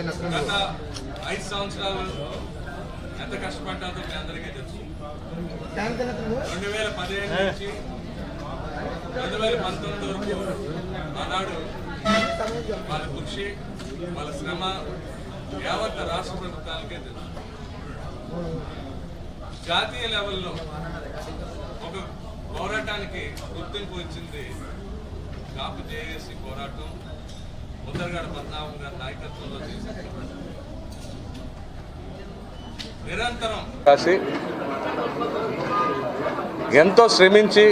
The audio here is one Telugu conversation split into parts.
గత 5 సంవత్సరాలు ఎంత కష్టపడ్డాదో మీ అందరికీ తెలుసు. 2015 నుంచి 2019 వరకు ఆనాడు వాళ్ళ కృషి, వాళ్ళ శ్రమ యావత్ రాష్ట్ర ప్రభుత్వాలకే తెలుసు. జాతీయ లెవెల్లో ఒక పోరాటానికి గుర్తింపు వచ్చింది కాపు జేఏసీ పోరాటం, ముద్రగడ పద్మనాభం గారి నాయకత్వంలో చేసింది. నిరంతరం కాసి ఎంతో శ్రమించి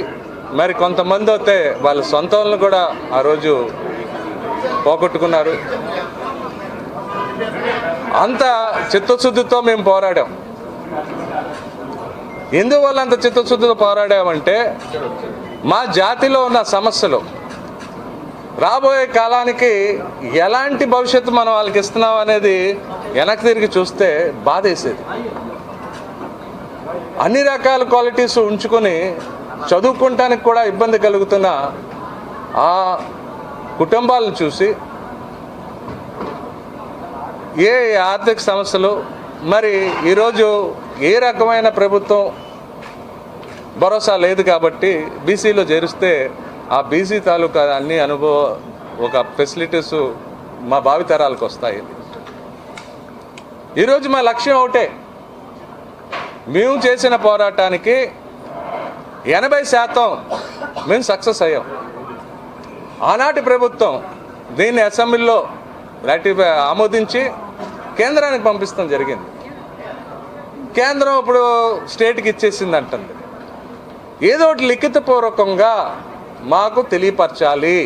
మరి కొంతమంది అయితే వాళ్ళ సొంతంలో కూడా ఆ రోజు పోగొట్టుకున్నారు. అంత చిత్తశుద్ధితో మేము పోరాడాం. ఎందువల్ల అంత చిత్తశుద్ధితో పోరాడామంటే మా జాతిలో ఉన్న సమస్యలు రాబోయే కాలానికి ఎలాంటి భవిష్యత్తు మనం వాళ్ళకి ఇస్తున్నాం అనేది వెనక్కి తిరిగి చూస్తే బాధేసేది. అన్ని రకాల క్వాలిటీస్ ఉంచుకొని చదువుకోవటానికి కూడా ఇబ్బంది కలుగుతున్న ఆ కుటుంబాలను చూసి ఏ ఆర్థిక సమస్యలు, మరి ఈరోజు ఏ రకమైన ప్రభుత్వం భరోసా లేదు కాబట్టి బీసీలో చేరిస్తే ఆ బీసీ తాలూకా అన్ని ఒక ఫెసిలిటీస్ మా భావితరాలకు వస్తాయి. ఈరోజు మా లక్ష్యం ఒకటే, మేము చేసిన పోరాటానికి 80% మేము సక్సెస్ అయ్యాం. ఆనాటి ప్రభుత్వం దీన్ని అసెంబ్లీలో ఆమోదించి కేంద్రానికి పంపిస్తాం జరిగింది. కేంద్రం ఇప్పుడు స్టేట్కి ఇచ్చేసింది అంటుంది. ఏదో ఒకటి లిఖితపూర్వకంగా మాకు తెలియపరచాలి.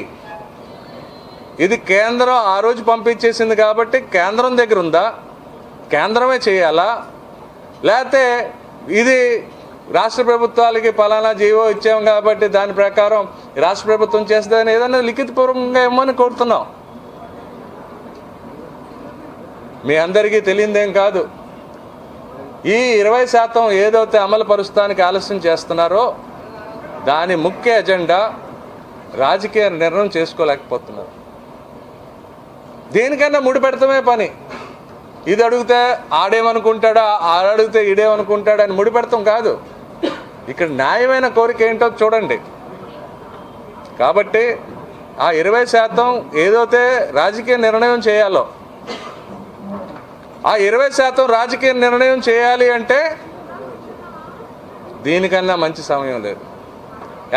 ఇది కేంద్రం ఆ రోజు పంపించేసింది కాబట్టి కేంద్రం దగ్గర ఉందా, కేంద్రమే చేయాలా, లేకపోతే ఇది రాష్ట్ర ప్రభుత్వాలకి పలానా జీవో ఇచ్చాం కాబట్టి దాని ప్రకారం రాష్ట్ర ప్రభుత్వం చేస్తుందని ఏదైనా లిఖితపూర్వకంగా ఇవ్వమని కోరుతున్నాం. మీ అందరికీ తెలియదేం కాదు, ఈ 20% ఏదైతే అమలు పరుస్తానికి ఆలస్యం చేస్తున్నారో దాని ముఖ్య ఎజెండా రాజకీయ నిర్ణయం చేసుకోలేకపోతున్నారు. దేనికైనా ముడిపెడతామే పని. ఇది అడిగితే ఆడేమనుకుంటాడా, ఆడడిగితే ఈడేమనుకుంటాడా అని ముడిపెడతాం కాదు. ఇక్కడ న్యాయమైన కోరిక ఏంటో చూడండి. కాబట్టి ఆ 20% ఏదైతే రాజకీయ నిర్ణయం చేయాలో ఆ 20% రాజకీయ నిర్ణయం చేయాలి అంటే దీనికన్నా మంచి సమయం లేదు.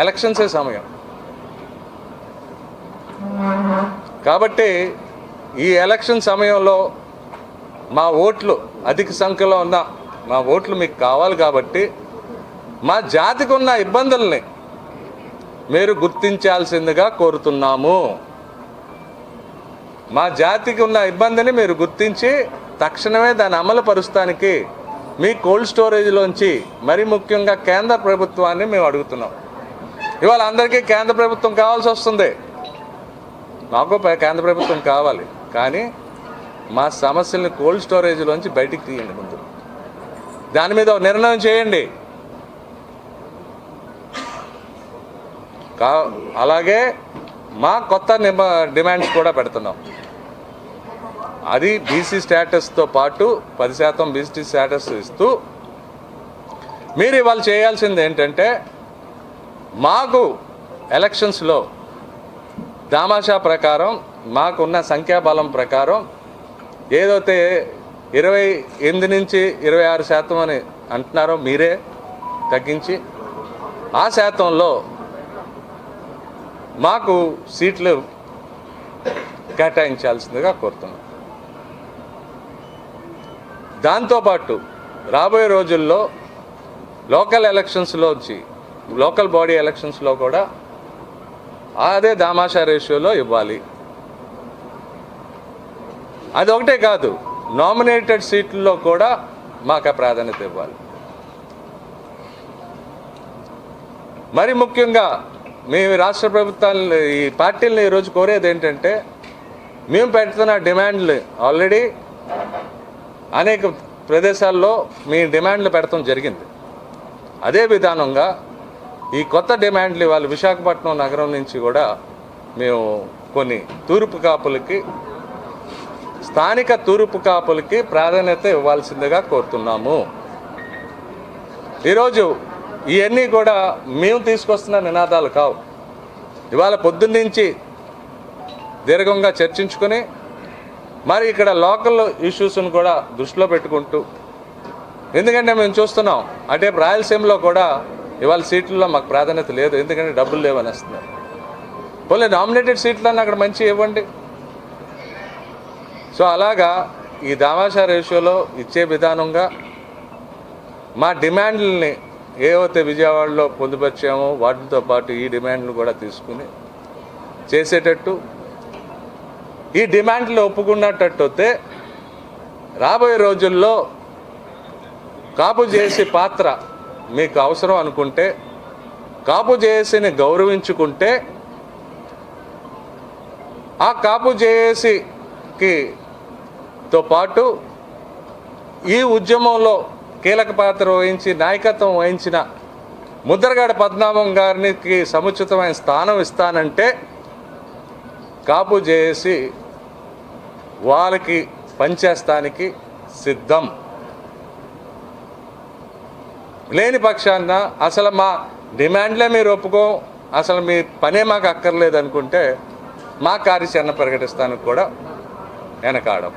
ఎలక్షన్సే సమయం. కాబట్టి ఈ ఎలక్షన్ సమయంలో మా ఓట్లు అధిక సంఖ్యలో ఉన్న మా ఓట్లు మీకు కావాలి కాబట్టి మా జాతికి ఉన్న ఇబ్బందుల్ని మీరు గుర్తించాల్సిందిగా కోరుతున్నాము. మా జాతికి ఉన్న ఇబ్బందిని మీరు గుర్తించి తక్షణమే దాన్ని అమలు పరుస్తానికి మీ కోల్డ్ స్టోరేజ్లోంచి మరి ముఖ్యంగా కేంద్ర ప్రభుత్వాన్ని మేము అడుగుతున్నాం. ఇవాళ అందరికీ కేంద్ర ప్రభుత్వం కావాల్సి వస్తుంది. మాకు కేంద్ర ప్రభుత్వం కావాలి, కానీ మా సమస్యల్ని కోల్డ్ స్టోరేజ్లోంచి బయటికి తీయండి. ముందు దాని మీద నిర్ణయం చేయండి. అలాగే మా కొత్త డిమాండ్స్ కూడా పెడుతున్నాం. అది బీసీ స్టేటస్తో పాటు 10% బీసీ స్టేటస్ ఇస్తూ మీరు ఇవాళ చేయాల్సింది ఏంటంటే మాకు ఎలక్షన్స్లో దామాషా ప్రకారం మాకున్న సంఖ్యాబలం ప్రకారం ఏదైతే 28 నుంచి 26% అని అంటున్నారో మీరే తగ్గించి ఆ శాతంలో మాకు సీట్లు కేటాయించాల్సిందిగా కోరుతున్నాం. దాంతోపాటు రాబోయే రోజుల్లో లోకల్ బాడీ ఎలక్షన్స్లో కూడా అదే దామాషా రేషియోలో ఇవ్వాలి. అది ఒకటే కాదు, నామినేటెడ్ సీట్లలో కూడా మాకు ప్రాధాన్యత ఇవ్వాలి. మరి ముఖ్యంగా మేము రాష్ట్ర ప్రభుత్వాన్ని ఈ పార్టీలను ఈరోజు కోరేది ఏంటంటే మేము పెడుతున్న డిమాండ్లు ఆల్రెడీ అనేక ప్రదేశాల్లో మీ డిమాండ్లు పెడతాం జరిగింది. అదే విధానంగా ఈ కొత్త డిమాండ్లు ఇవాళ విశాఖపట్నం నగరం నుంచి కూడా మేము కొన్ని తూర్పు కాపులకి స్థానిక తూర్పు కాపులకి ప్రాధాన్యత ఇవ్వాల్సిందిగా కోరుతున్నాము. ఈరోజు ఇవన్నీ కూడా మేము తీసుకొస్తున్న నినాదాలు కావు. ఇవాళ పొద్దున్నుంచి దీర్ఘంగా చర్చించుకొని మరి ఇక్కడ లోకల్ ఇష్యూస్ను కూడా దృష్టిలో పెట్టుకుంటూ, ఎందుకంటే మేము చూస్తున్నాం అంటే రాయలసీమలో కూడా ఇవాళ సీట్లలో మాకు ప్రాధాన్యత లేదు, ఎందుకంటే డబ్బులు లేవని వస్తున్నారు. పోలే నామినేటెడ్ సీట్లన్నీ అక్కడ మంచి ఇవ్వండి. సో అలాగా ఈ దామాషా రేషియోలో ఇచ్చే విధానంగా మా డిమాండ్లని ఏవైతే విజయవాడలో పొందుపరిచామో వాటితో పాటు ఈ డిమాండ్లు కూడా తీసుకుని చేసేటట్టు, ఈ డిమాండ్లు ఒప్పుకున్నట్టయితే రాబోయే రోజుల్లో కాపు జేఏసీ పాత్ర మీకు అవసరం అనుకుంటే, కాపు జేఏసీని గౌరవించుకుంటే ఆ కాపు జేఏసీతో పాటు ఈ ఉద్యమంలో కీలక పాత్ర వహించి నాయకత్వం వహించిన ముద్రగడ పద్మనాభం గారికి సముచితమైన స్థానం ఇస్తానంటే కాపు జేఏసీ వాళ్ళకి పనిచేస్తానికి సిద్ధం. లేని పక్షాన అసలు మా డిమాండ్లే మీరు ఒప్పుకోం, అసలు మీ పనే మాకు అక్కర్లేదు అనుకుంటే మా కార్యాచరణ ప్రకటిస్తానికి కూడా వెనకాడం.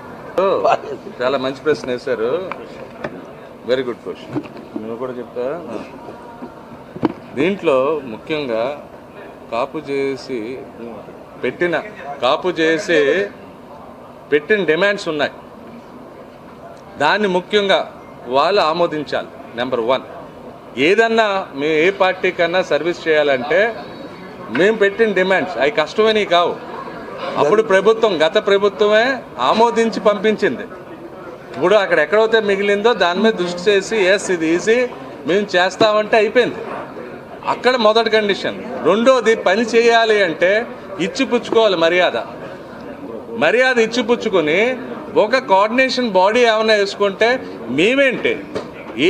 చాలా మంచి ప్రశ్న వేశారు, వెరీ గుడ్ క్వశ్చన్. నువ్వు కూడా చెప్తా. దీంట్లో ముఖ్యంగా కాపు జేఏసీ పెట్టిన డిమాండ్స్ ఉన్నాయి. దాన్ని ముఖ్యంగా వాళ్ళు ఆమోదించాలి. నెంబర్ 1, ఏదన్నా మేము ఏ పార్టీ కన్నా సర్వీస్ చేయాలంటే మేము పెట్టిన డిమాండ్స్ అవి కష్టమని కావు. అప్పుడు గత ప్రభుత్వమే ఆమోదించి పంపించింది. ఇప్పుడు అక్కడ ఎక్కడైతే మిగిలిందో దాని మీద దృష్టి చేసి ఇది ఈజీ మేము చేస్తామంటే అయిపోయింది. అక్కడ మొదటి కండిషన్. రెండోది, పని చేయాలి అంటే ఇచ్చిపుచ్చుకోవాలి. మర్యాద ఇచ్చిపుచ్చుకొని ఒక కోఆర్డినేషన్ బాడీ ఏమైనా వేసుకుంటే మేమేంటి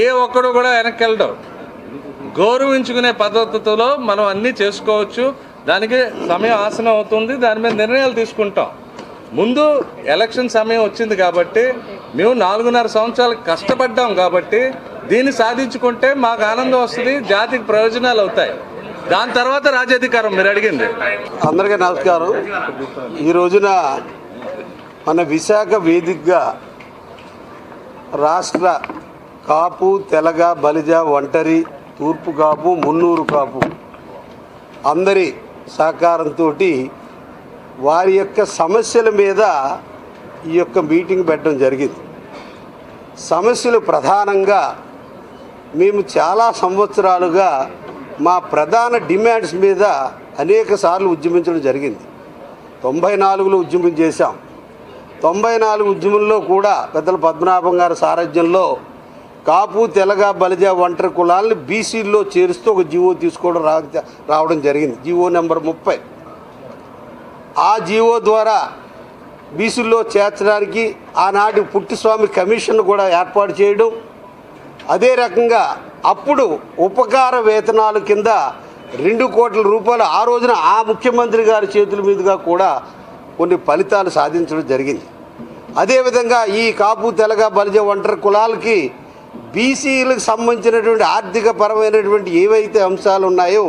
ఏ ఒక్కడు కూడా వెనక్కి వెళ్ళడం. గౌరవించుకునే పద్ధతిలో మనం అన్నీ చేసుకోవచ్చు. దానికి సమయం ఆసనం అవుతుంది, దాని మీద నిర్ణయాలు తీసుకుంటాం. ముందు ఎలక్షన్ సమయం వచ్చింది కాబట్టి మేము 4.5 సంవత్సరాలు కష్టపడ్డాం కాబట్టి దీన్ని సాధించుకుంటే మాకు ఆనందం వస్తుంది, జాతికి ప్రయోజనాలు అవుతాయి. దాని తర్వాత రాజ్యాధికారం మీరు అడిగింది. అందరికీ నమస్కారం. ఈ రోజున మన విశాఖ వేదికగా రాష్ట్ర కాపు, తెలగ, బలిజ, ఒంటరి, తూర్పు కాపు, మున్నూరు కాపు అందరి సహకారంతో వారి యొక్క సమస్యల మీద ఈ యొక్క మీటింగ్ పెట్టడం జరిగింది. సమస్యలు ప్రధానంగా మేము చాలా సంవత్సరాలుగా మా ప్రధాన డిమాండ్స్ మీద అనేక సార్లు ఉద్యమించడం జరిగింది. 94లో ఉద్యమం చేశాం. 94 ఉద్యమంలో కూడా పెద్దల పద్మనాభం గారి సారథ్యంలో కాపు, తెలగ, బలిజ, ఒంటరి కులాలని బీసీల్లో చేరుస్తూ ఒక జీవో తీసుకోవడం రావడం జరిగింది. GO number 30. ఆ జీవో ద్వారా బీసీల్లో చేర్చడానికి ఆనాటి పుట్టిస్వామి కమిషన్ కూడా ఏర్పాటు చేయడం, అదే రకంగా అప్పుడు ఉపకార వేతనాల కింద 2 కోట్ల రూపాయలు ఆ రోజున ఆ ముఖ్యమంత్రి గారి చేతుల మీదుగా కూడా కొన్ని ఫలితాలు సాధించడం జరిగింది. అదేవిధంగా ఈ కాపు, తెలగ, బలిజ, ఒంటరి కులాలకి బీసీలకు సంబంధించినటువంటి ఆర్థిక పరమైనటువంటి ఏవైతే అంశాలు ఉన్నాయో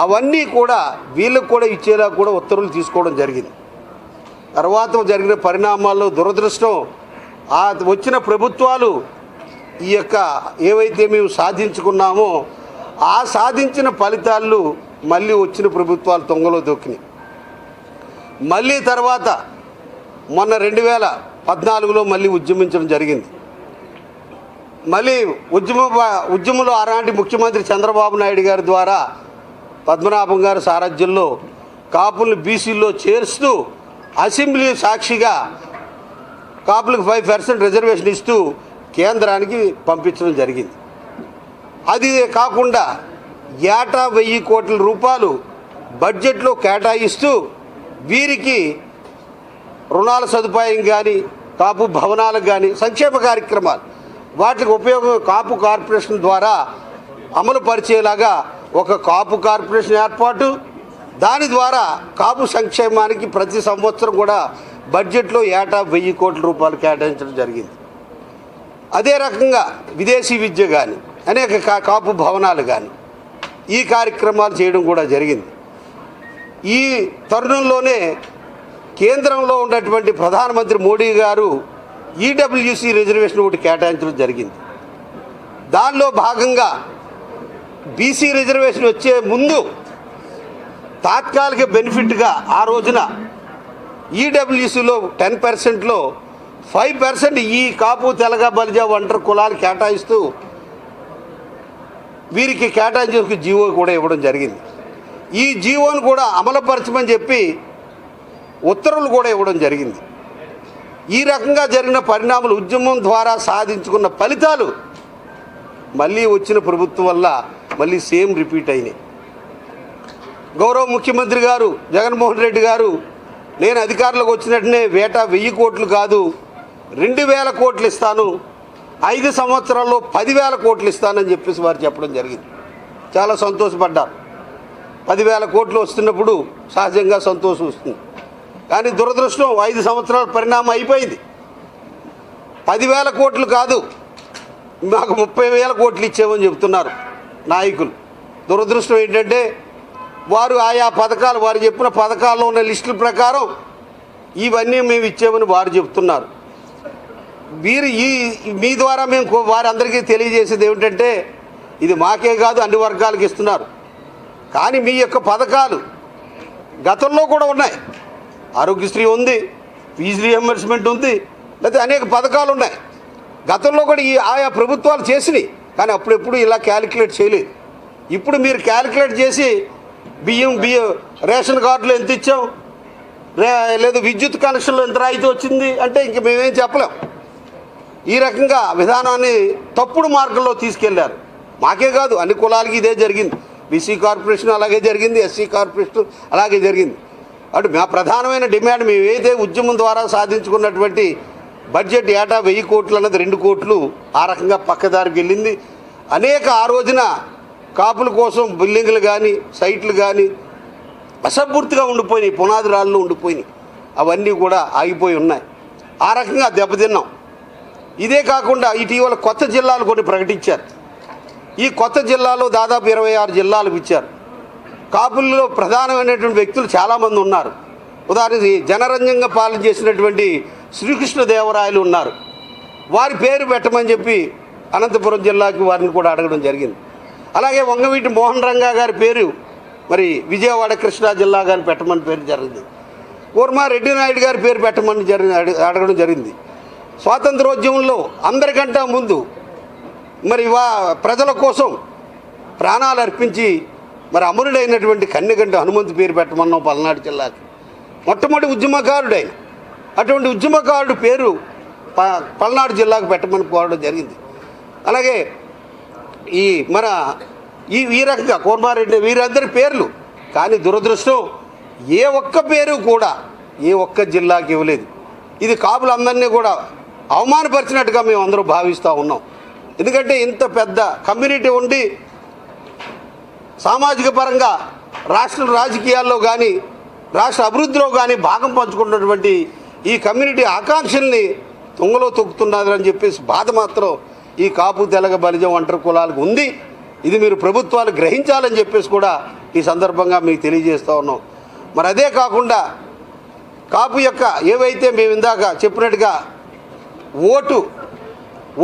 అవన్నీ కూడా వీళ్ళకు కూడా ఇచ్చేలా కూడా ఉత్తర్వులు తీసుకోవడం జరిగింది. తర్వాత జరిగిన పరిణామాల్లో దురదృష్టం వచ్చిన ప్రభుత్వాలు ఈ యొక్క ఏవైతే మేము సాధించుకున్నామో ఆ సాధించిన ఫలితాలు మళ్ళీ వచ్చిన ప్రభుత్వాలు తొంగలో దొక్కినాయి. మళ్ళీ తర్వాత మొన్న 2014లో మళ్ళీ ఉద్యమించడం జరిగింది. మళ్ళీ ఉద్యమంలో ఆనాటి ముఖ్యమంత్రి చంద్రబాబు నాయుడు గారి ద్వారా పద్మనాభం గారి సారథ్యంలో కాపులను బీసీల్లో చేర్చుతూ అసెంబ్లీ సాక్షిగా కాపులకు 5% రిజర్వేషన్ ఇస్తూ కేంద్రానికి పంపించడం జరిగింది. అది కాకుండా ఏటా 1000 కోట్ల రూపాయలు బడ్జెట్లో కేటాయిస్తూ వీరికి రుణాల సదుపాయం కానీ, కాపు భవనాలకు కానీ, సంక్షేమ కార్యక్రమాలు వాటికి ఉపయోగం కాపు కార్పొరేషన్ ద్వారా అమలు పరిచేలాగా ఒక కాపు కార్పొరేషన్ ఏర్పాటు, దాని ద్వారా కాపు సంక్షేమానికి ప్రతి సంవత్సరం కూడా బడ్జెట్లో ఏటా 1000 కోట్ల రూపాయలు కేటాయించడం జరిగింది. అదే రకంగా విదేశీ విద్య కానీ అనేక కాపు భవనాలు కానీ ఈ కార్యక్రమాలు చేయడం కూడా జరిగింది. ఈ తరుణంలోనే కేంద్రంలో ఉన్నటువంటి ప్రధానమంత్రి మోడీ గారు ఈడబ్ల్యూసీ రిజర్వేషన్ ఒకటి కేటాయించడం జరిగింది. దానిలో భాగంగా బీసీ రిజర్వేషన్ వచ్చే ముందు తాత్కాలిక బెనిఫిట్గా ఆ రోజున ఈడబ్ల్యూసీలో 10%లో 5% ఈ కాపు తెలగ బలిజ ఒంటరి కులాలు కేటాయిస్తూ వీరికి కేటాయించే జీవో కూడా ఇవ్వడం జరిగింది. ఈ జీవోను కూడా అమలుపరచమని చెప్పి ఉత్తర్వులు కూడా ఇవ్వడం జరిగింది. ఈ రకంగా జరిగిన పరిణామాలు ఉద్యమం ద్వారా సాధించుకున్న ఫలితాలు మళ్ళీ వచ్చిన ప్రభుత్వం వల్ల మళ్ళీ సేమ్ రిపీట్ అయినాయి. గౌరవ ముఖ్యమంత్రి గారు జగన్మోహన్ రెడ్డి గారు నేను అధికారంలోకి వచ్చినట్టునే వేటా 1000 కోట్లు కాదు 2000 కోట్లు ఇస్తాను, 5 సంవత్సరాల్లో 10,000 కోట్లు ఇస్తానని చెప్పేసి వారు చెప్పడం జరిగింది. చాలా సంతోషపడ్డారు. 10,000 కోట్లు వస్తున్నప్పుడు సహజంగా సంతోషం వస్తుంది. కానీ దురదృష్టం 5 సంవత్సరాల పరిణామం అయిపోయింది. 10,000 కోట్లు కాదు మాకు 30,000 కోట్లు ఇచ్చామని చెబుతున్నారు నాయకులు. దురదృష్టం ఏంటంటే వారు ఆయా పథకాలు వారు చెప్పిన పథకాల్లో ఉన్న లిస్టుల ప్రకారం ఇవన్నీ మేము ఇచ్చామని వారు చెప్తున్నారు. వీరు మీ ద్వారా మేము వారందరికీ తెలియజేసేది ఏమిటంటే ఇది మాకే కాదు అన్ని వర్గాలకు ఇస్తున్నారు. కానీ మీ యొక్క పథకాలు గతంలో కూడా ఉన్నాయి. ఆరోగ్యశ్రీ ఉంది, ఫీజు రీఎంబర్స్మెంట్ ఉంది, లేకపోతే అనేక పథకాలు ఉన్నాయి. గతంలో కూడా ఆయా ప్రభుత్వాలు చేసినాయి. కానీ అప్పుడెప్పుడు ఇలా క్యాలిక్యులేట్ చేయలేదు. ఇప్పుడు మీరు క్యాలిక్యులేట్ చేసి బియ్యం రేషన్ కార్డులో ఎంత ఇచ్చాం, లేదు విద్యుత్ కనెక్షన్లో ఎంత రాయితీ వచ్చింది అంటే ఇంక మేమేం చెప్పలేం. ఈ రకంగా విధానాన్ని తప్పుడు మార్గంలో తీసుకెళ్లారు. మాకే కాదు అన్ని కులాలకి ఇదే జరిగింది. బీసీ కార్పొరేషన్ అలాగే జరిగింది, ఎస్సీ కార్పొరేషన్ అలాగే జరిగింది. అటు మా ప్రధానమైన డిమాండ్ మేము ఏదైతే ఉద్యమం ద్వారా సాధించుకున్నటువంటి బడ్జెట్ ఏటా 1000 కోట్లు అన్నది 2 కోట్లు ఆ రకంగా పక్కదారికి వెళ్ళింది. అనేక ఆ రోజున కాపుల కోసం బిల్డింగ్లు కానీ సైట్లు కానీ అసంపూర్తిగా ఉండిపోయినాయి, పునాది రాళ్ళు ఉండిపోయినాయి. అవన్నీ కూడా ఆగిపోయి ఉన్నాయి. ఆ రకంగా దెబ్బతిన్నాం. ఇదే కాకుండా ఇటీవల కొత్త జిల్లాలు కొన్ని ప్రకటించారు. ఈ కొత్త జిల్లాలో దాదాపు 26 జిల్లాలకు ఇచ్చారు. కాపుల్లో ప్రధానమైనటువంటి వ్యక్తులు చాలామంది ఉన్నారు. ఉదాహరణకి జనరంజంగా పాలన చేసినటువంటి శ్రీకృష్ణదేవరాయలు ఉన్నారు. వారి పేరు పెట్టమని చెప్పి అనంతపురం జిల్లాకి వారిని కూడా అడగడం జరిగింది. అలాగే వంగవీటి మోహన్ రంగా గారి పేరు మరి విజయవాడ కృష్ణా జిల్లా గారిని పెట్టమని పేరు జరిగింది. రెడ్డి నాయుడు గారి పేరు పెట్టమని అడగడం జరిగింది. స్వాతంత్రోద్యమంలో అందరికంటే ముందు మరి ప్రజల కోసం ప్రాణాలు అర్పించి మరి అమరుడైనటువంటి కన్నెగంటి హనుమంతు పేరు పెట్టమన్నాం పల్నాడు జిల్లాకి. మొట్టమొదటి ఉద్యమకారుడు ఆయన. అటువంటి ఉద్యమకారుడు పేరు పల్నాడు జిల్లాకు పెట్టమని కోరడం జరిగింది. అలాగే ఈ రకంగా కోర్మారెడ్డి వీరందరి పేర్లు. కానీ దురదృష్టం ఏ ఒక్క పేరు కూడా ఏ ఒక్క జిల్లాకి ఇవ్వలేదు. ఇది కాపులందరినీ కూడా అవమానపరిచినట్టుగా మేము అందరూ భావిస్తూ ఉన్నాం. ఎందుకంటే ఇంత పెద్ద కమ్యూనిటీ ఉండి సామాజిక పరంగా రాష్ట్ర రాజకీయాల్లో కానీ రాష్ట్ర అభివృద్ధిలో కానీ భాగం పంచుకున్నటువంటి ఈ కమ్యూనిటీ ఆకాంక్షల్ని తుంగలో తొక్కుతున్నదని చెప్పేసి బాధ మాత్రం ఈ కాపు తెలగ బలిజ ఒంటరి కులాలకు ఉంది. ఇది మీరు ప్రభుత్వాలు గ్రహించాలని చెప్పేసి కూడా ఈ సందర్భంగా మీకు తెలియజేస్తూ ఉన్నాం. మరి అదే కాకుండా కాపు యొక్క ఏవైతే మేము ఇందాక చెప్పినట్టుగా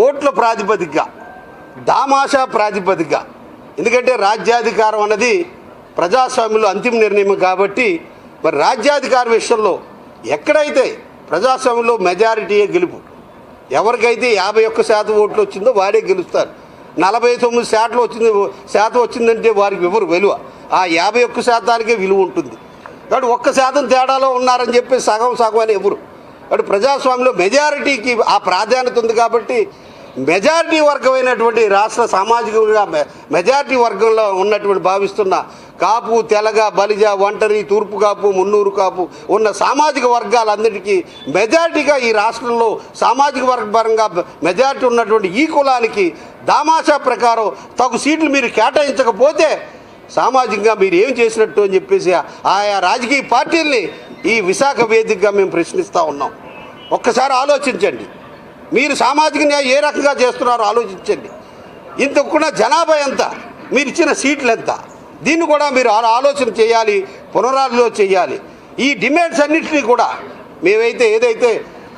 ఓట్ల ప్రాతిపదికగా దామాషా ప్రాతిపదికగా, ఎందుకంటే రాజ్యాధికారం అన్నది ప్రజాస్వామ్యంలో అంతిమ నిర్ణయం కాబట్టి మరి రాజ్యాధికార విషయంలో ఎక్కడైతే ప్రజాస్వామ్యంలో మెజారిటీయే గెలుపు. ఎవరికైతే 51% ఓట్లు వచ్చిందో వారే గెలుస్తారు. 49% శాతం వచ్చిందంటే వారికి ఎవరు విలువ, ఆ 51%కే విలువ ఉంటుంది. కాబట్టి 1% తేడాలో ఉన్నారని చెప్పి సగం అని ఎవరు. కాబట్టి ప్రజాస్వామ్యంలో మెజారిటీకి ఆ ప్రాధాన్యత ఉంది. కాబట్టి మెజారిటీ వర్గమైనటువంటి రాష్ట్ర సామాజికంగా మెజారిటీ వర్గంలో ఉన్నటువంటి భావిస్తున్న కాపు తెలగ బలిజ ఒంటరి తూర్పు కాపు మున్నూరు కాపు ఉన్న సామాజిక వర్గాలన్నిటికీ మెజారిటీగా ఈ రాష్ట్రంలో సామాజిక వర్గ పరంగా మెజారిటీ ఉన్నటువంటి ఈ కులానికి దామాషా ప్రకారం తగు సీట్లు మీరు కేటాయించకపోతే సామాజికంగా మీరు ఏం చేసినట్టు అని చెప్పేసి ఆయా రాజకీయ పార్టీల్ని ఈ విశాఖ వేదికగా మేము ప్రశ్నిస్తూ ఉన్నాం. ఒక్కసారి ఆలోచించండి. మీరు సామాజిక న్యాయం ఏ రకంగా చేస్తున్నారో ఆలోచించండి. ఇంతకున్న జనాభా ఎంత, మీరు ఇచ్చిన సీట్లు ఎంత, దీన్ని కూడా మీరు ఆలోచన చేయాలి, పునరాలోచన చేయాలి. ఈ డిమాండ్స్ అన్నింటినీ కూడా మేమైతే ఏదైతే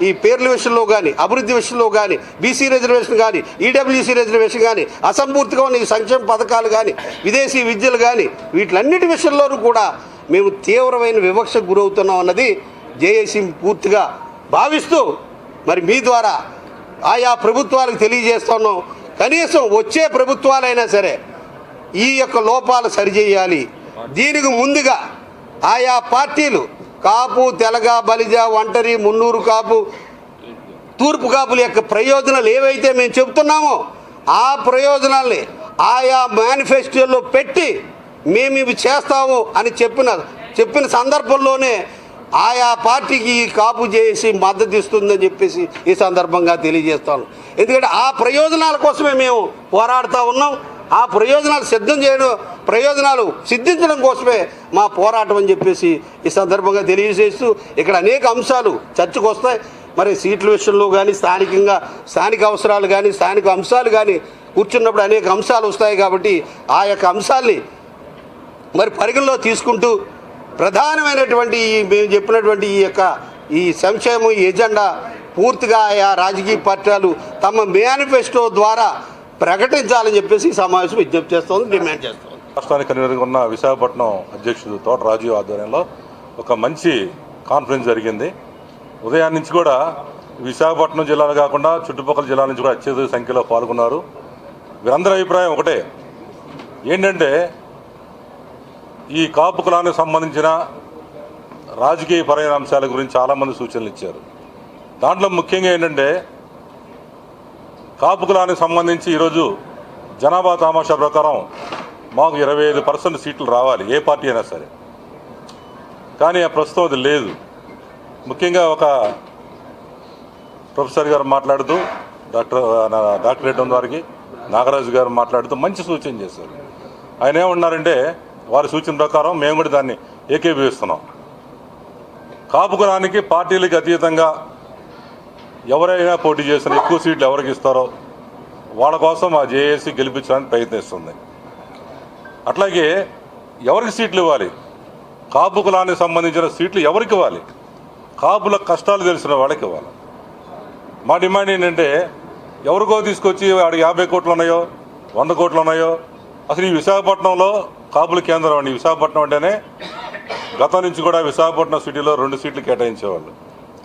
ఈ పేర్ల విషయంలో కానీ, అభివృద్ధి విషయంలో కానీ, బీసీ రిజర్వేషన్ కానీ, ఈడబ్ల్యూసీ రిజర్వేషన్ కానీ, అసంపూర్తిగా ఉన్న ఈ సంక్షేమ పథకాలు కానీ, విదేశీ విద్యలు కానీ, వీటిలన్నిటి విషయంలోనూ కూడా మేము తీవ్రమైన వివక్షకు గురవుతున్నాం అన్నది జేఏసీ పూర్తిగా భావిస్తూ మరి మీ ద్వారా ఆయా ప్రభుత్వాలకు తెలియజేస్తున్నాం. కనీసం వచ్చే ప్రభుత్వాలైనా సరే ఈ యొక్క లోపాలు సరిచేయాలి. దీనికి ముందుగా ఆయా పార్టీలు కాపు, తెలగ, బలిజ, ఒంటరి, మున్నూరు కాపు, తూర్పు కాపుల యొక్క ప్రయోజనాలు ఏవైతే మేము చెబుతున్నామో ఆ ప్రయోజనాల్ని ఆయా మేనిఫెస్టోలో పెట్టి మేము ఇవి చేస్తాము అని చెప్పిన సందర్భంలోనే ఆయా పార్టీకి ఈ కాపు చేసి మద్దతు ఇస్తుందని చెప్పేసి ఈ సందర్భంగా తెలియజేస్తాను. ఎందుకంటే ఆ ప్రయోజనాల కోసమే మేము పోరాడుతూ ఉన్నాం. ఆ ప్రయోజనాలు సిద్ధించడం కోసమే మా పోరాటం అని చెప్పేసి ఈ సందర్భంగా తెలియజేస్తూ ఇక్కడ అనేక అంశాలు చర్చకు వస్తాయి. మరి సీట్ల విషయంలో కానీ, స్థానిక అవసరాలు కానీ, స్థానిక అంశాలు కానీ కూర్చున్నప్పుడు అనేక అంశాలు వస్తాయి. కాబట్టి ఆ యొక్క అంశాల్ని మరి పరిగణలో తీసుకుంటూ ప్రధానమైనటువంటి మేము చెప్పినటువంటి ఈ సంక్షేమం ఎజెండా పూర్తిగా ఆయా రాజకీయ పార్టీలు తమ మేనిఫెస్టో ద్వారా ప్రకటించాలని చెప్పేసి ఈ సమావేశం విజ్ఞప్తి చేస్తోంది, డిమాండ్ చేస్తోంది. రాష్ట్రానికి కన్వీనర్గా ఉన్న విశాఖపట్నం అధ్యక్షుడు తోట రాజు ఆధ్వర్యంలో ఒక మంచి కాన్ఫరెన్స్ జరిగింది. ఉదయం నుంచి కూడా విశాఖపట్నం జిల్లాలు కాకుండా చుట్టుపక్కల జిల్లాల నుంచి కూడా అత్యధిక సంఖ్యలో పాల్గొన్నారు. వీరందరి అభిప్రాయం ఒకటే, ఏంటంటే ఈ కాపు కులానికి సంబంధించిన రాజకీయ పరమైన అంశాల గురించి చాలామంది సూచనలు ఇచ్చారు. దాంట్లో ముఖ్యంగా ఏంటంటే కాపు కులానికి సంబంధించి ఈరోజు జనాభా తామాషా ప్రకారం మాకు 25% సీట్లు రావాలి, ఏ పార్టీ అయినా సరే. కానీ ఆ ప్రస్తుతం అది లేదు. ముఖ్యంగా ఒక ప్రొఫెసర్ గారు మాట్లాడుతూ డాక్టరేట్ ఉన్న వారికి నాగరాజు గారు మాట్లాడుతూ మంచి సూచన చేశారు. ఆయన ఏమన్నారంటే వారి సూచన ప్రకారం మేము కూడా దాన్ని ఏకీభవిస్తున్నాం. కాపు కులానికి పార్టీలకు అతీతంగా ఎవరైనా పోటీ చేసిన ఎక్కువ సీట్లు ఎవరికి ఇస్తారో వాళ్ళ కోసం ఆ జేఏసీ గెలిపించడానికి ప్రయత్నిస్తుంది. అట్లాగే ఎవరికి సీట్లు ఇవ్వాలి, కాపు కులానికి సంబంధించిన సీట్లు ఎవరికి ఇవ్వాలి, కాపుల కష్టాలు తెలిసిన వాళ్ళకి ఇవ్వాలి. మా డిమాండ్ ఏంటంటే ఎవరికో తీసుకొచ్చి వాడికి 50 కోట్లు ఉన్నాయో 100 కోట్లు ఉన్నాయో, అసలు ఈ విశాఖపట్నంలో కాపుల కేంద్రం అండి. విశాఖపట్నం అంటేనే గతం నుంచి కూడా విశాఖపట్నం సిటీలో 2 సీట్లు కేటాయించేవాళ్ళు.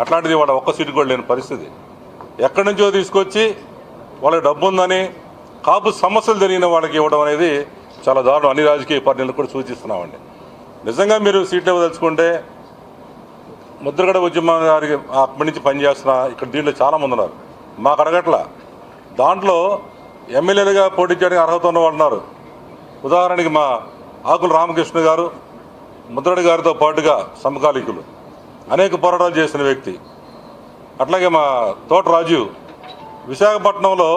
అట్లాంటిది వాళ్ళ ఒక్క సీటు కూడా లేని పరిస్థితి. ఎక్కడి నుంచో తీసుకొచ్చి వాళ్ళకి డబ్బు ఉందని కాపు సమస్యలు జరిగిన వాళ్ళకి ఇవ్వడం అనేది చాలా దారుణం. అన్ని రాజకీయ పార్టీలకు కూడా సూచిస్తున్నామండి. నిజంగా మీరు సీట్లు ఇవ్వదలుచుకుంటే ముద్రగడ ఉద్యమం గారికి అక్కడి నుంచి పనిచేస్తున్న ఇక్కడ దీంట్లో చాలామంది ఉన్నారు, మాకు అడగట్ల. దాంట్లో ఎమ్మెల్యేలుగా పోటీ చేయడానికి అర్హత ఉన్న వాళ్ళు ఉన్నారు. ఉదాహరణకి మా ఆకుల రామకృష్ణ గారు ముద్రగడ గారితో పాటుగా సమకాలీకులు, అనేక పోరాటాలు చేసిన వ్యక్తి. అట్లాగే మా తోట రాజు విశాఖపట్నంలో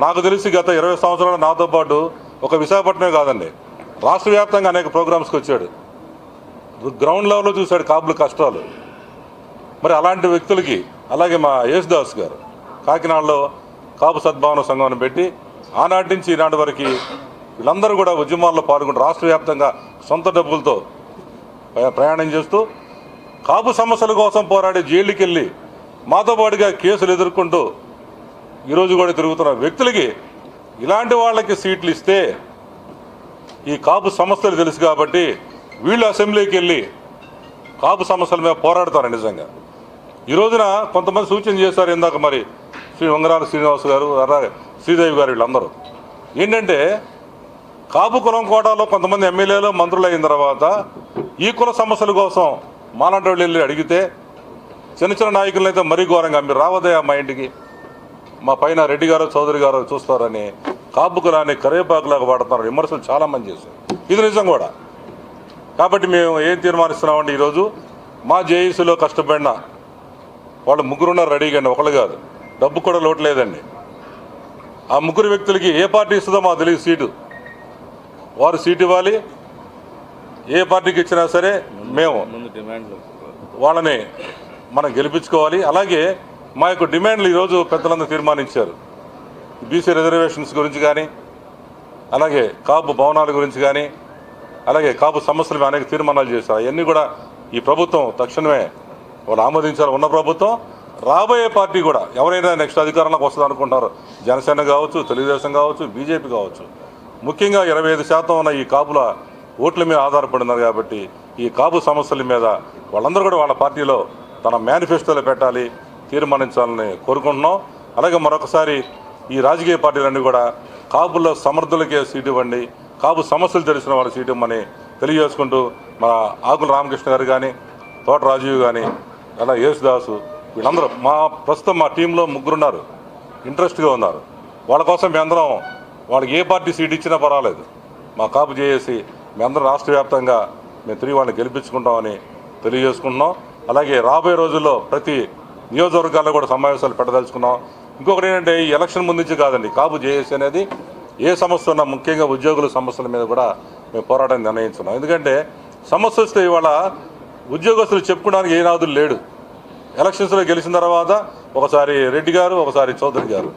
నాకు తెలిసి గత 20 సంవత్సరాలు నాతో పాటు ఒక విశాఖపట్నమే కాదండి, రాష్ట్ర వ్యాప్తంగా అనేక ప్రోగ్రామ్స్కి వచ్చాడు. గ్రౌండ్ లెవెల్లో చూశాడు కాపుల కష్టాలు. మరి అలాంటి వ్యక్తులకి, అలాగే మా యేసుదాస్ గారు కాకినాడలో కాపు సద్భావన సంఘాన్ని పెట్టి ఆనాటి నుంచి ఈనాటి వరకు వీళ్ళందరూ కూడా ఉద్యమాల్లో పాల్గొంటూ రాష్ట్ర వ్యాప్తంగా సొంత డబ్బులతో ప్రయాణం చేస్తూ కాపు సమస్యల కోసం పోరాడి జైలుకి వెళ్ళి మాతో పాటుగా కేసులు ఎదుర్కొంటూ ఈరోజు కూడా తిరుగుతున్న వ్యక్తులకి ఇలాంటి వాళ్ళకి సీట్లు ఇస్తే ఈ కాపు సమస్యలు తెలుసు కాబట్టి వీళ్ళు అసెంబ్లీకి వెళ్ళి కాపు సమస్యల మీద పోరాడతారు. నిజంగా ఈ రోజున కొంతమంది సూచన చేశారు ఇందాక, మరి వంగరాల శ్రీనివాస్ గారు, శ్రీదేవి గారు, వీళ్ళందరూ ఏంటంటే కాపు కులం కోటాలో కొంతమంది ఎమ్మెల్యేలు మంత్రులు అయిన తర్వాత ఈ కుల సమస్యల కోసం మాలాంటి వాళ్ళు వెళ్ళి అడిగితే చిన్న చిన్న నాయకులను అయితే మరీ ఘోరంగా మీరు రావదయా మా ఇంటికి, మా పైన రెడ్డి గారు చౌదరి గారు చూస్తారని కాపు కులాన్ని కరివేపాకులాగా వాడుతున్నారు విమర్శలు చాలామంది చేశారు. ఇది నిజం కూడా. కాబట్టి మేము ఏం తీర్మానిస్తున్నామంటే ఈరోజు మా జేఏసీలో కష్టపడిన వాళ్ళు 3 ఉన్నారు రెడీగా అండి, ఒకళ్ళు కాదు, డబ్బు కూడా లోటు లేదండి. ఆ 3 వ్యక్తులకి ఏ పార్టీ ఇస్తుందో మాకు తెలియదు సీటు, వారు సీటు ఇవ్వాలి. ఏ పార్టీకి ఇచ్చినా సరే మేము వాళ్ళని మనం గెలిపించుకోవాలి. అలాగే మా యొక్క డిమాండ్లు ఈరోజు పెద్దలందరూ తీర్మానించారు. బీసీ రిజర్వేషన్స్ గురించి కానీ, అలాగే కాపు భవనాల గురించి కానీ, అలాగే కాపు సమస్యల మీద అనేక తీర్మానాలు చేశారు. అవన్నీ కూడా ఈ ప్రభుత్వం తక్షణమే వాళ్ళు ఆమోదించాలి. ఉన్న ప్రభుత్వం రాబోయే పార్టీ కూడా ఎవరైనా నెక్స్ట్ అధికారంలోకి వస్తుంది అనుకుంటారు, జనసేన కావచ్చు, తెలుగుదేశం కావచ్చు, బీజేపీ కావచ్చు, ముఖ్యంగా 25% ఉన్న ఈ కాపుల ఓట్ల మీద ఆధారపడినారు. కాబట్టి ఈ కాపు సమస్యల మీద వాళ్ళందరూ కూడా వాళ్ళ పార్టీలో తన మేనిఫెస్టోలో పెట్టాలి, తీర్మానించాలని కోరుకుంటున్నాం. అలాగే మరొకసారి ఈ రాజకీయ పార్టీలన్నీ కూడా కాపుల్లో సమర్థులకే సీటు ఇవ్వండి, కాపు సమస్యలు తెలిసిన వాళ్ళ సీటు ఇవ్వమని తెలియజేసుకుంటూ మన ఆకుల రామకృష్ణ గారు కానీ, తోట రాజీవ్ కానీ, అలా యేసుదాసు వీళ్ళందరూ ప్రస్తుతం మా టీంలో 3 ఉన్నారు, ఇంట్రెస్ట్గా ఉన్నారు. వాళ్ళ కోసం మేమందరం వాళ్ళకి ఏ పార్టీ సీట్ ఇచ్చినా పర్వాలేదు, మా కాపు చేసి మేమందరం రాష్ట్ర వ్యాప్తంగా మేము తిరిగి వాళ్ళని గెలిపించుకుంటామని తెలియజేసుకుంటున్నాం. అలాగే రాబోయే రోజుల్లో ప్రతి నియోజకవర్గాల్లో కూడా సమావేశాలు పెట్టదలుచుకున్నాం. ఇంకొకటి ఏంటంటే ఈ ఎలక్షన్ ముందు నుంచి కాదండి, కాపు జేఏసీ అనేది ఏ సమస్య ఉన్నా ముఖ్యంగా ఉద్యోగుల సమస్యల మీద కూడా మేము పోరాటాన్ని నిర్ణయించున్నాం. ఎందుకంటే సమస్య వస్తే ఇవాళ ఉద్యోగస్తులు చెప్పుకోవడానికి ఏ నాదులు లేడు. ఎలక్షన్స్లో గెలిచిన తర్వాత ఒకసారి రెడ్డి గారు, ఒకసారి చౌదరి గారు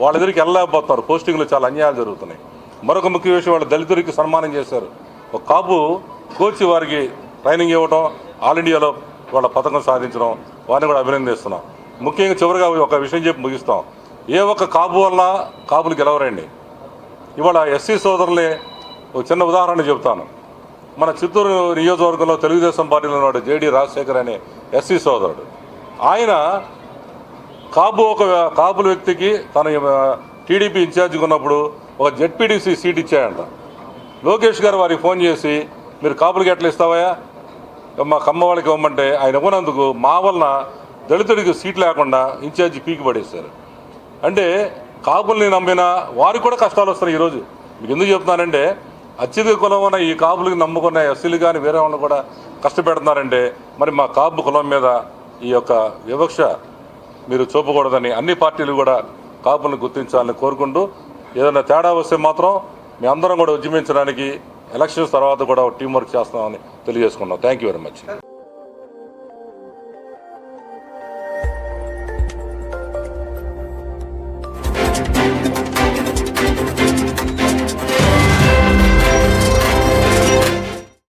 వాళ్ళ దగ్గరికి వెళ్ళలేకపోతున్నారు. పోస్టింగ్లు చాలా అన్యాయాలు జరుగుతున్నాయి. మరొక ముఖ్య విషయం, వాళ్ళు దళితుడికి సన్మానం చేశారు. ఒక కాపు కోచ్ వారికి ట్రైనింగ్ ఇవ్వడం, ఆల్ ఇండియాలో వాళ్ళ పథకం సాధించడం, వారిని కూడా అభినందిస్తున్నాం. ముఖ్యంగా చివరిగా ఒక విషయం చెప్పి ముగిస్తాం. ఏ ఒక్క కాపు వల్ల కాపులు గెలవరండి. ఇవాళ ఎస్సీ సోదరులే ఒక చిన్న ఉదాహరణ చెబుతాను. మన చిత్తూరు నియోజకవర్గంలో తెలుగుదేశం పార్టీలో ఉన్నాడు జేడీ రాజశేఖర్ అనే ఎస్సీ సోదరుడు. ఆయన కాపుల వ్యక్తికి తన టీడీపీ ఇన్ఛార్జిగా ఉన్నప్పుడు ఒక జెడ్పీటీసీ సీట్ ఇచ్చాయంట. లోకేష్ గారు వారికి ఫోన్ చేసి, మీరు కాపులకి ఎట్లా ఇస్తావా, మా కమ్మ వాళ్ళకి ఇవ్వమంటే ఆయన ఇవ్వనందుకు మా వలన దళితుడికి సీట్ లేకుండా ఇన్ఛార్జి పీకి పడేశారు. అంటే కాపుల్ని నమ్మిన వారికి కూడా కష్టాలు వస్తున్నాయి. ఈరోజు మీకు ఎందుకు చెప్తున్నానంటే, అత్యధిక కులం ఉన్న ఈ కాపులకి నమ్ముకున్న ఎస్సీలు కానీ వేరే వాళ్ళు కూడా కష్టపెడుతున్నారంటే, మరి మా కాపు కులం మీద ఈ యొక్క వివక్ష మీరు చూపకూడదని అన్ని పార్టీలు కూడా కాపులను గుర్తించాలని కోరుకుంటూ, ఏదైనా తేడా వస్తే మాత్రం మీ అందరం కూడా ఉద్యమించడానికి ఎలక్షన్స్ తర్వాత కూడా టీం వర్క్ చేస్తామని తెలియజేసుకున్నాం. Thank you very much.